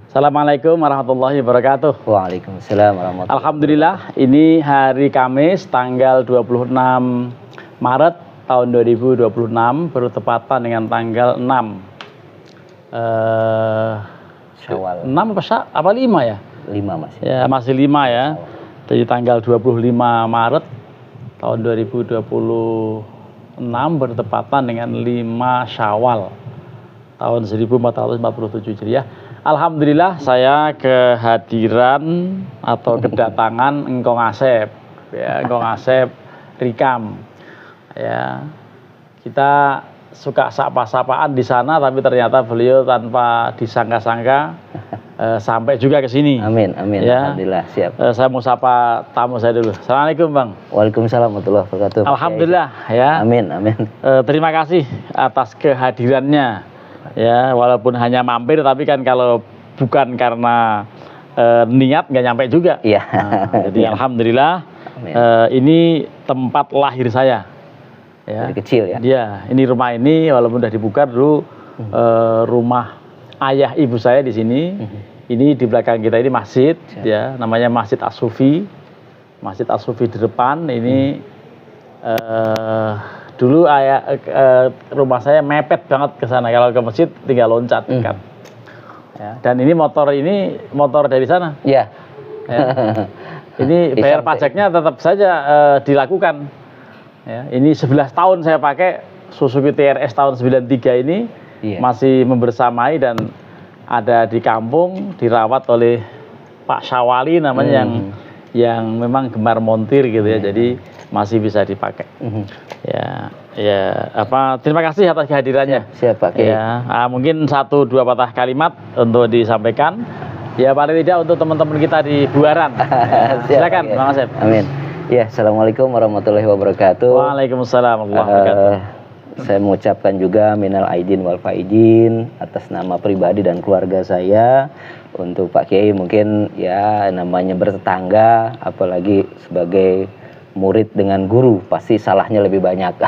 Assalamualaikum warahmatullahi wabarakatuh. Waalaikumsalam warahmatullahi wabarakatuh. Alhamdulillah, ini hari Kamis tanggal 26 Maret tahun 2026 bertepatan dengan tanggal 6 Syawal. 6 apa 5 ya? 5 masih. Ya, masih 5 ya. Jadi tanggal 25 Maret tahun 2026 bertepatan dengan 5 Syawal tahun 1447 Hijriah. Alhamdulillah saya kehadiran atau kedatangan Engkong Asep, ya, Engkong Asep Rikam. Ya, kita suka sapa-sapaan di sana, tapi ternyata beliau tanpa disangka-sangka sampai juga ke sini. Amin, amin. Ya. Alhamdulillah, siap. Saya mau sapa tamu saya dulu. Assalamualaikum, Bang. Waalaikumsalam warahmatullahi wabarakatuh. Alhamdulillah, ya. Amin, amin. Terima kasih atas kehadirannya. Ya, walaupun hanya mampir, tapi kan kalau bukan karena niat nggak nyampe juga. Iya. Jadi alhamdulillah, ini tempat lahir saya. Ya. Dari kecil ya. Dia, ini rumah ini walaupun udah dibuka dulu rumah ayah ibu saya di sini. Ini di belakang kita ini masjid, ya, namanya Masjid As-Sufi. Masjid As-Sufi di depan ini. Dulu rumah saya mepet banget ke sana. Kalau ke masjid tinggal loncat kan. Ya, dan ini motor dari sana. Iya. Ya. Ini bayar pajaknya tetap saja dilakukan. Ya, ini 11 tahun saya pakai Suzuki TRS tahun 93 ini. Iya. Masih membersamai dan ada di kampung, dirawat oleh Pak Syawali namanya yang memang gemar montir gitu ya. Jadi masih bisa dipakai. Terima kasih atas kehadirannya. Siap, Pak. Ya, mungkin 1-2 patah kalimat untuk disampaikan. Ya, paling tidak untuk teman-teman kita di Buaran. Silakan, Bang Asep. Amin. Ya, assalamualaikum warahmatullahi wabarakatuh. Waalaikumsalam warahmatullahi wabarakatuh. Saya mengucapkan juga minal aidin wal faidin atas nama pribadi dan keluarga saya. Untuk Pak Kiai mungkin ya namanya bertetangga, apalagi sebagai murid dengan guru pasti salahnya lebih banyak.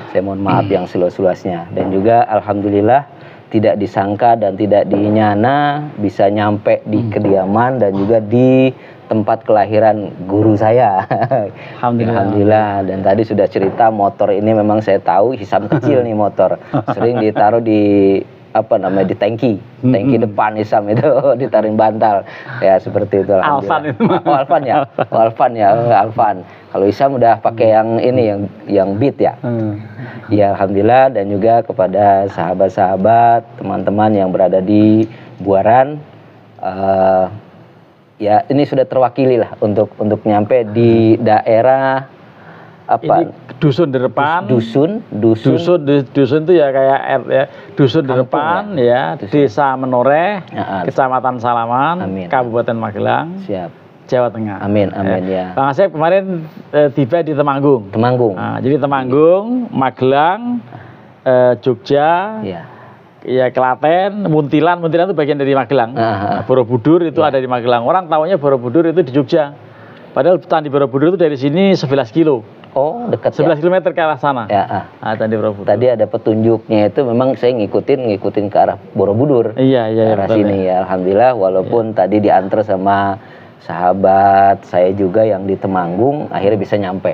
Saya mohon maaf yang seluas-luasnya. Dan juga alhamdulillah tidak disangka dan tidak dinyana bisa nyampe di kediaman dan juga di tempat kelahiran guru saya. Alhamdulillah. Dan tadi sudah cerita motor ini memang saya tahu Hisam kecil nih motor. Sering ditaruh di di tangki depan Hisam itu ditaruh bantal. Ya seperti itu. Alvan itu. Alvan. Kalau Hisam udah pakai yang ini yang Beat ya. Ya alhamdulillah, dan juga kepada sahabat-sahabat, teman-teman yang berada di Buaran, ya ini sudah terwakili lah untuk nyampe di daerah apa? Ini dusun di depan. Dusun itu ya kayak ya. Dusun di depan ya, Desa Menoreh, Kecamatan Salaman, Kabupaten Magelang. Siap. Jawa Tengah. Amin, amin ya. Bang Asep kemarin tiba di Temanggung. Nah, jadi Temanggung, Magelang, Jogja, ya Klaten, Muntilan itu bagian dari Magelang. Borobudur itu ada di Magelang. Orang taunya Borobudur itu di Jogja. Padahal Candi Borobudur itu dari sini 11 kilo. Oh, dekat 11 km ke arah sana. Ya. Candi Borobudur. Tadi ada petunjuknya itu memang saya ngikutin ke arah Borobudur. Iya, arah sini ya. Alhamdulillah walaupun tadi diantar sama sahabat saya juga yang di Temanggung, akhirnya bisa nyampe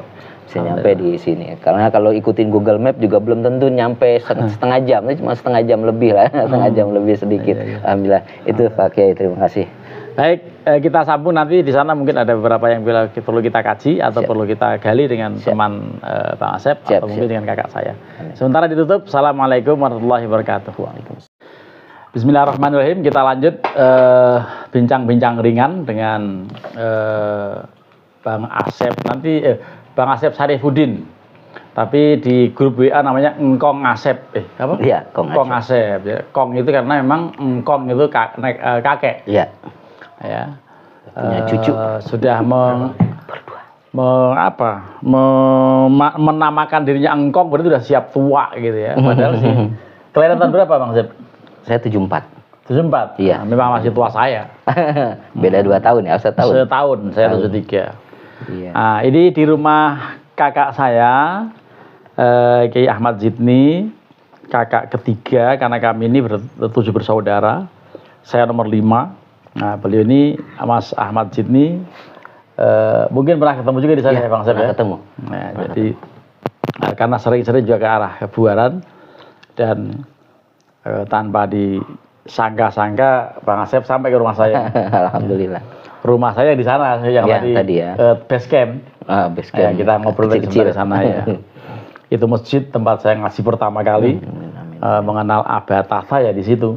di sini. Karena kalau ikutin Google Map juga belum tentu nyampe setengah jam, cuma setengah jam lebih lah, setengah jam lebih sedikit. Alhamdulillah. Itu Pak Kiai, terima kasih. Baik, kita sambung nanti di sana mungkin ada beberapa yang perlu kita kaji atau perlu kita gali dengan teman Bang Asep atau mungkin dengan kakak saya. Sementara ditutup. Assalamualaikum warahmatullahi wabarakatuh. Waalaikumsalam. Bismillahirrahmanirrahim. Kita lanjut bincang-bincang ringan dengan Bang Asep nanti Bang Asep Sarifuddin. Tapi di grup WA namanya Engkong Asep. Apa? Iya, Engkong Asep. Ya. Kong itu karena memang Engkong itu kakek. Iya. Ya. Punya cucu. Sudah menamakan dirinya Engkong berarti sudah siap tua gitu ya. Padahal sih kelahiran tahun berapa Bang Asep? Saya 74. 74? Iya. Memang masih tua saya. Beda 2 tahun ya, setahun. Setahun, saya 73. Iya. Nah, ini di rumah kakak saya, Kiai Ahmad Zidni, kakak ketiga, karena kami ini 7 bersaudara. saya nomor 5. Nah, beliau ini Mas Ahmad Jidni mungkin pernah ketemu juga di sana ya Bang Asep ya. Ketemu. Nah, jadi karena sering-sering juga ke arah kebuaran dan tanpa disangka-sangka Bang Asep sampai ke rumah saya. Alhamdulillah. Rumah saya di sana yang Ya, tadi ya. base camp. Base camp. Kita ngobrol kecil-kecil di sana ya. Itu masjid tempat saya ngaji pertama kali. Mengenal Abah Tafa ya di situ.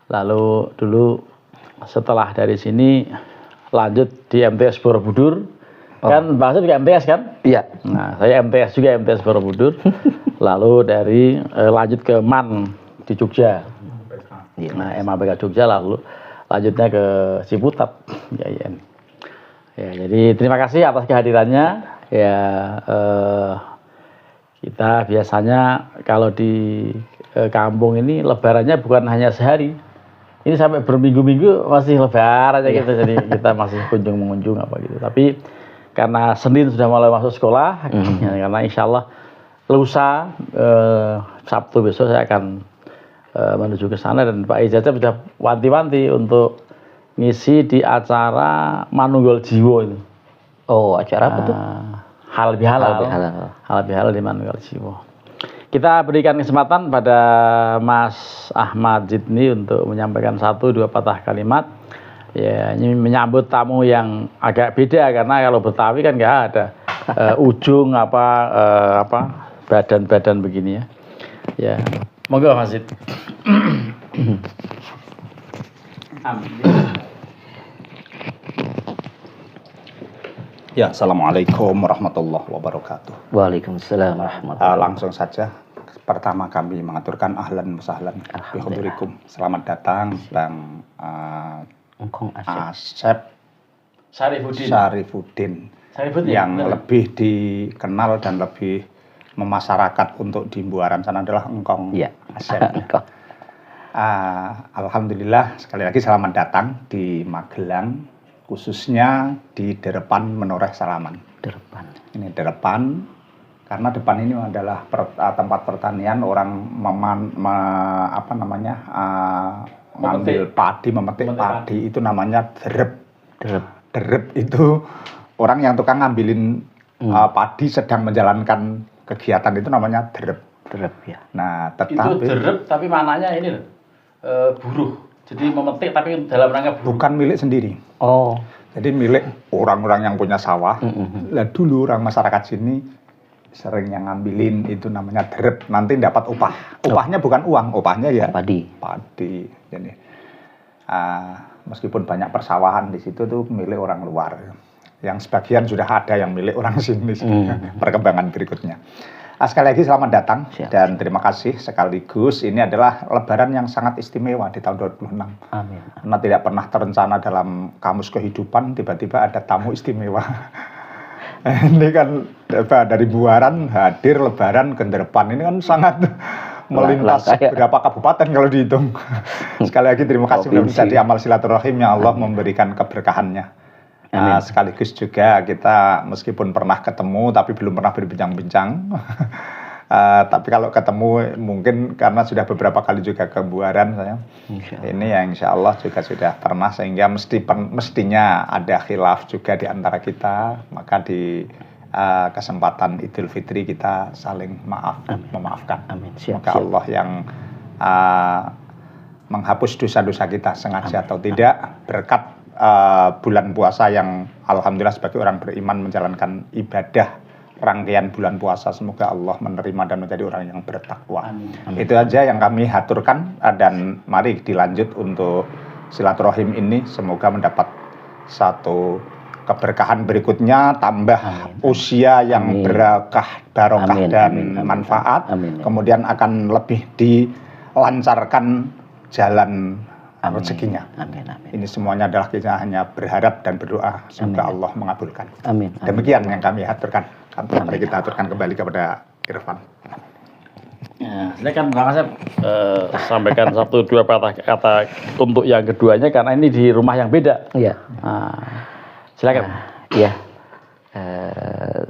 Lalu dulu setelah dari sini lanjut di MTS Borobudur. Kan Bang Asep juga MTS kan? Iya. Nah, saya MTS juga, MTS Borobudur. Lalu dari lanjut ke MAN di Jogja. Nah, MAPK Jogja, lalu lanjutnya ke Ciputat. Ya, jadi terima kasih atas kehadirannya. Ya, kita biasanya kalau di kampung ini lebarannya bukan hanya sehari. Ini sampai berminggu-minggu masih lebaran aja gitu. Jadi kita masih mengunjung apa gitu. Tapi karena Senin sudah mulai masuk sekolah, karena insya Allah lusa Sabtu besok saya akan menuju ke sana dan Pak Ijazah sudah wanti-wanti untuk ngisi di acara Manunggal Jiwo itu. Oh, acara apa tuh? Halal bihalal. Halal bihalal di Manunggal Jiwo. Kita berikan kesempatan pada Mas Ahmad Jidni untuk menyampaikan 1-2 patah kalimat. Ya, ini menyambut tamu yang agak beda karena kalau Betawi kan nggak ada ujung badan-badan begini ya. Ya, monggo Mas Jid. Ya, assalamualaikum warahmatullahi wabarakatuh. Waalaikumsalam warahmatullahi Langsung saja, pertama kami mengaturkan ahlan wasahlan bihudurikum. Selamat datang Bang Asep Syarifuddin yang lebih dikenal dan lebih memasyarakat untuk di Buaran sana adalah Engkong Asep. Alhamdulillah sekali lagi selamat datang di Magelang, khususnya di Derepan Menoreh Salaman. Ini Derepan karena depan ini adalah tempat pertanian orang mengambil padi, memetik padi itu namanya derep. Derep itu orang yang tukang ngambilin padi sedang menjalankan kegiatan itu namanya derep. Derep ya. Nah, tetapi itu derep tapi maknanya ini loh. Buruh. Jadi memetik tapi dalam rangka buruh. Bukan milik sendiri. Oh. Jadi milik orang-orang yang punya sawah. Lah dulu orang masyarakat sini sering yang ngambilin itu namanya derep. Nanti dapat upah. Upahnya bukan uang, upahnya ya padi. Jadi meskipun banyak persawahan di situ tuh milik orang luar. Yang sebagian sudah ada yang milik orang sini. Perkembangan berikutnya. Sekali lagi selamat datang. Dan terima kasih sekaligus ini adalah lebaran yang sangat istimewa di tahun 2006. Amin. Karena tidak pernah terencana dalam kamus kehidupan tiba-tiba ada tamu istimewa. Ini kan dari Buaran hadir lebaran ke Derepan ini kan sangat melintas berapa kabupaten kalau dihitung. Sekali lagi terima kasih sudah bisa diamal silaturahim yang Allah memberikan keberkahannya. Sekaligus juga kita meskipun pernah ketemu tapi belum pernah berbincang-bincang. Tapi kalau ketemu mungkin karena sudah beberapa kali juga ke Buaran saya. Ini yang insya Allah juga sudah pernah sehingga mestinya ada khilaf juga di antara kita. Maka di kesempatan Idul Fitri kita saling memaafkan. Maka Allah yang menghapus dosa-dosa kita sengaja atau tidak berkat bulan puasa yang alhamdulillah sebagai orang beriman menjalankan ibadah rangkaian bulan puasa, semoga Allah menerima dan menjadi orang yang bertakwa. Itu aja yang kami haturkan dan mari dilanjut untuk silaturahim ini, semoga mendapat satu keberkahan berikutnya, tambah usia yang barokah dan manfaat. Kemudian akan lebih dilancarkan jalan rezekinya. Ini semuanya adalah kita hanya berharap dan berdoa semoga Allah mengabulkan. Demikian yang kami haturkan. Mari kita aturkan kembali kepada Irfan. Ya, silakan Bang Asep sampaikan 1-2 patah kata untuk yang keduanya karena ini di rumah yang beda. Iya. Silakan.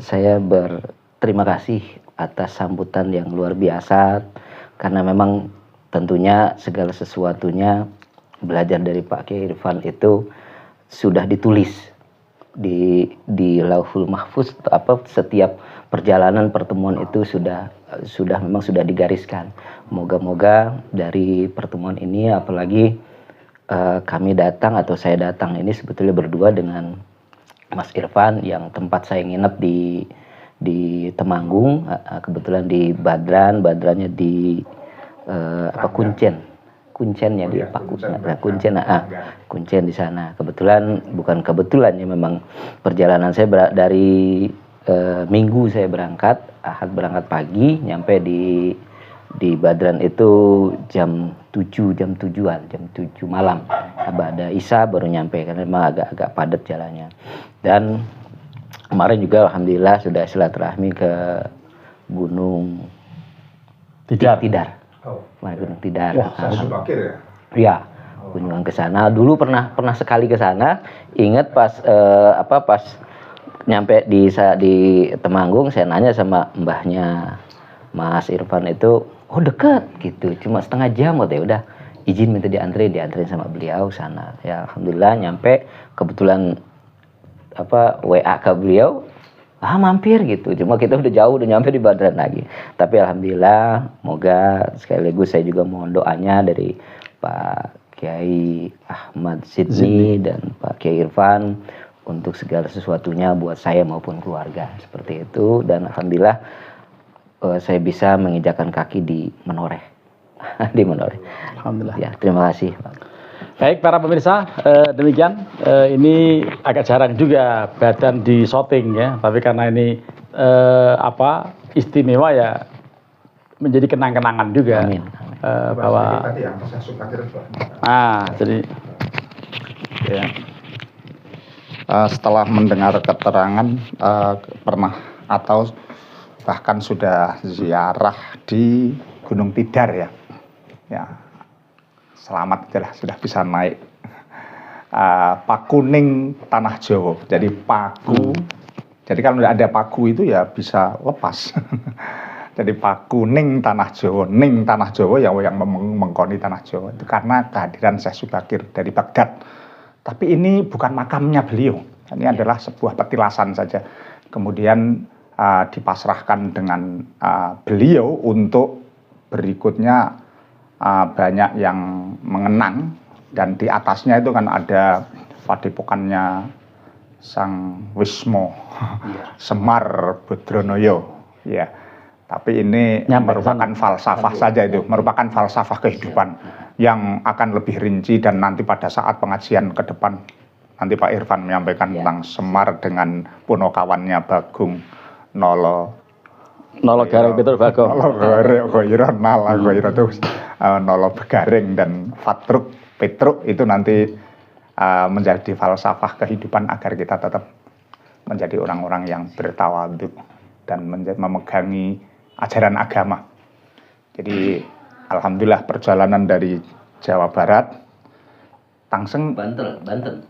Saya berterima kasih atas sambutan yang luar biasa karena memang tentunya segala sesuatunya belajar dari Pak Kiai Irfan itu sudah ditulis di Lauhul Mahfuz, setiap perjalanan pertemuan itu sudah memang sudah digariskan. Moga-moga dari pertemuan ini, apalagi kami datang atau saya datang ini sebetulnya berdua dengan Mas Irfan yang tempat saya nginep di Temanggung, kebetulan di Badrannya di Kuncen ya, di Kuncen di sana. Bukan kebetulan ya, memang perjalanan saya dari Minggu saya berangkat, Ahad berangkat pagi, nyampe di Badran itu jam 7 malam. Ada Isya baru nyampe karena memang agak padat jalannya. Dan kemarin juga alhamdulillah sudah silaturahmi ke Gunung Tidar. Gunung Tidar. Subakir ya? Iya, kunjungan ke sana. Dulu pernah sekali ke sana. Ingat pas nyampe di Temanggung, saya nanya sama mbahnya Mas Irfan itu, oh dekat gitu, cuma setengah jam ya udah izin minta dianterin sama beliau sana. Ya alhamdulillah nyampe, kebetulan WA ke beliau, mampir gitu. Cuma kita udah jauh, udah nyampe di Badran lagi. Tapi alhamdulillah, moga sekaligus saya juga mohon doanya dari Pak Kiai Ahmad Sidni dan Pak Kiai Irfan untuk segala sesuatunya buat saya maupun keluarga, seperti itu. Dan alhamdulillah saya bisa menginjakan kaki di Menoreh. Di Menoreh. Alhamdulillah. Ya, terima kasih, Pak. Baik para pemirsa, demikian ini agak jarang juga badan di shooting ya, tapi karena ini istimewa ya, menjadi kenang-kenangan juga. Amin. Bahwa jadi ya. Setelah mendengar keterangan pernah atau bahkan sudah ziarah di Gunung Tidar ya. Ya. Selamat sudah bisa naik Pakuning Tanah Jawa. Jadi paku. Jadi kalau tidak ada paku itu ya bisa lepas. Jadi Pakuning Tanah Jawa, ning Tanah Jawa yang mengkoni Tanah Jawa itu karena kehadiran Syekh Subakir dari Baghdad. Tapi ini bukan makamnya beliau. Ini adalah sebuah petilasan saja. Kemudian dipasrahkan dengan beliau untuk berikutnya banyak yang mengenang, dan di atasnya itu kan ada padepokannya Sang Wismo Semar Badranaya ya. Tapi ini merupakan falsafah saja, itu merupakan falsafah kehidupan yang akan lebih rinci, dan nanti pada saat pengajian ke depan nanti Pak Irfan menyampaikan tentang Semar dengan punokawannya Bagong Nolo Gareng Petruk Bagong. Nolo Begaring dan Fatruk Petruk itu nanti menjadi falsafah kehidupan agar kita tetap menjadi orang-orang yang bertawadhu dan memegangi ajaran agama. Jadi alhamdulillah perjalanan dari Jawa Barat, Tangseng, Banten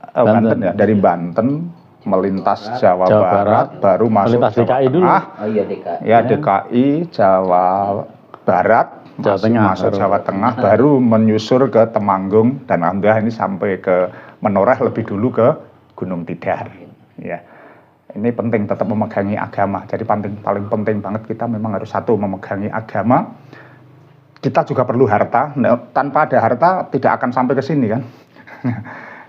ya, dari Banten melintas Jawa Barat, baru masuk DKI dulu. DKI, Jawa Barat, Jawa Tengah, masuk Jawa Tengah, baru menyusur ke Temanggung, dan alhamdulillah ini sampai ke Menoreh lebih dulu ke Gunung Tidar. Ya, ini penting tetap memegangi agama. Jadi paling penting banget kita memang harus satu, memegangi agama. Kita juga perlu harta. Tanpa ada harta tidak akan sampai ke sini kan.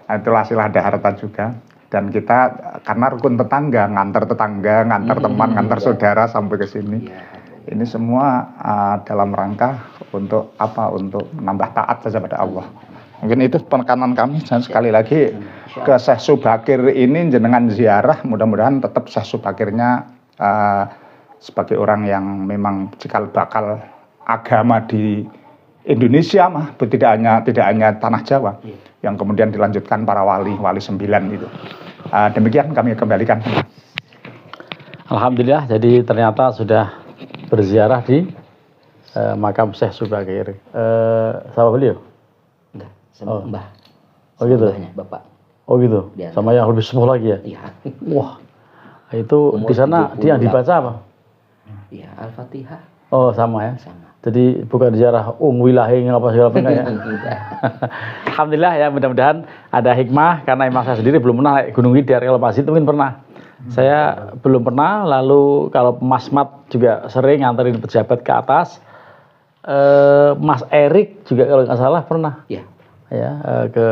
Itulah istilah ada harta juga. Dan kita karena rukun tetangga, ngantar teman, ngantar saudara sampai ke sini. Ini semua dalam rangka untuk apa? Untuk menambah taat saja pada Allah. Mungkin itu penekanan kami. Dan sekali lagi ke Syekh Subakir ini jenengan ziarah, mudah-mudahan tetap Syekh Subakirnya sebagai orang yang memang cikal bakal agama di Indonesia mah, tidak hanya tanah Jawa, yang kemudian dilanjutkan para wali 9 itu. Demikian kami kembalikan. Alhamdulillah, jadi ternyata sudah berziarah di makam Syekh Subakir. Sama beliau? Enggak, sama Mbah. Oh gitu? Bapak. Oh gitu? Biasa. Sama yang lebih sepuh lagi ya? Iya. Wah, itu di sana dia dibaca apa? Iya, Al-Fatihah. Oh sama ya? Sama. Jadi bukan ziarah wilahing apa segala macam ya. Alhamdulillah ya, mudah-mudahan ada hikmah karena emang saya sendiri belum pernah naik Gunung Tidar. Kalau Mas itu mungkin pernah. Saya belum pernah. Lalu kalau Mas Mat juga sering nganterin pejabat ke atas. Mas Erik juga kalau nggak salah pernah. Ya. Ya, ke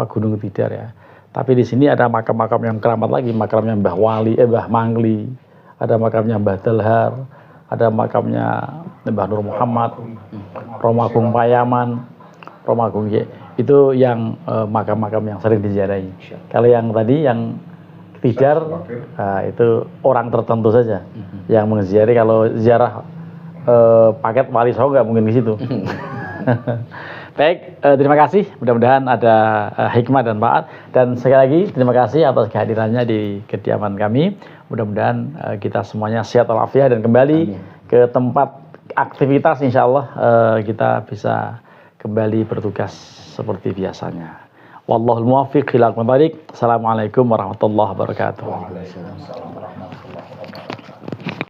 Gunung Tidar ya. Tapi di sini ada makam-makam yang keramat lagi, makamnya Mbah Mbah Mangli, ada makamnya Mbah Dalhar, ada makamnya Mbah Nur Muhammad, Romagung Payaman, Romagung itu yang makam-makam yang sering diziarahi. Kalau yang tadi yang Tidar itu orang tertentu saja yang menziarahi. Kalau ziarah paket wali songo nggak mungkin di situ. Baik, terima kasih. Mudah-mudahan ada hikmah dan manfaat. Dan sekali lagi terima kasih atas kehadirannya di kediaman kami. Mudah-mudahan kita semuanya sehat walafiat dan kembali ke tempat aktivitas. Insya Allah kita bisa kembali bertugas seperti biasanya. Wallahul muwaffiq ila aqwamit thoriq. Assalamualaikum warahmatullahi wabarakatuh.